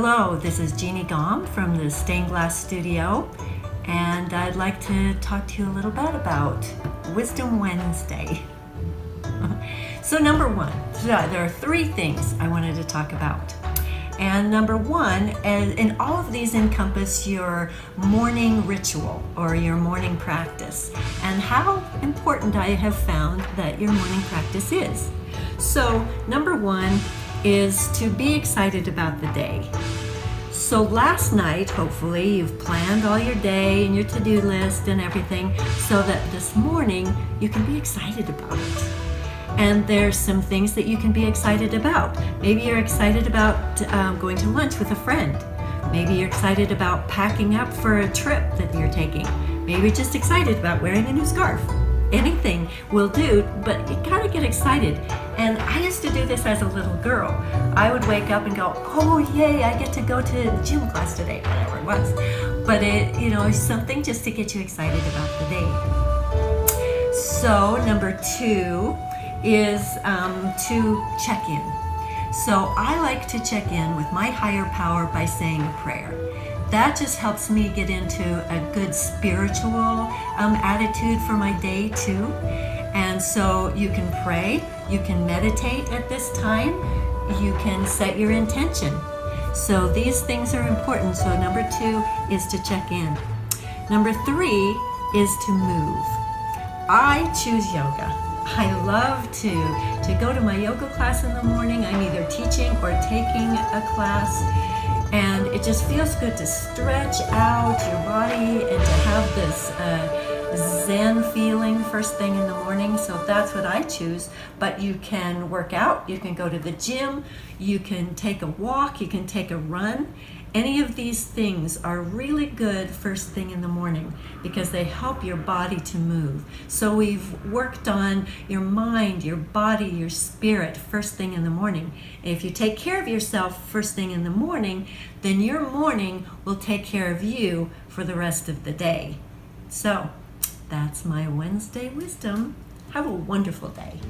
Hello, this is Jeanne Gomm from the Stained Glass Studio, and I'd like to talk to you a little bit about Wisdom Wednesday. So number one, there are three things I wanted to talk about. And number one, and all of these encompass your morning ritual or your morning practice and how important I have found that your morning practice is. So number one is to be excited about the day. So last night, hopefully, you've planned all your day and your to-do list and everything so that this morning you can be excited about it. And there's some things that you can be excited about. Maybe you're excited about going to lunch with a friend. Maybe you're excited about packing up for a trip that you're taking. Maybe you're just excited about wearing a new scarf. Anything will do, but you gotta get excited. And I used to do this as a little girl. I would wake up and go, oh yay, I get to go to the gym class today, whatever it was. But it's something just to get you excited about the day. So number two is to check in. So I like to check in with my higher power by saying a prayer. That just helps me get into a good spiritual attitude for my day too. And so you can pray, you can meditate at this time, you can set your intention. So these things are important. So number two is to check in. Number three is to move. I choose yoga. I love to go to my yoga class in the morning. I'm either teaching or taking a class. And it just feels good to stretch out your body and to have this zen feeling first thing in the morning. So that's what I choose. But you can work out, you can go to the gym, you can take a walk, you can take a run. Any of these things are really good first thing in the morning because they help your body to move. So we've worked on your mind, your body, your spirit first thing in the morning. And if you take care of yourself first thing in the morning, then your morning will take care of you for the rest of the day. So that's my Wednesday wisdom. Have a wonderful day.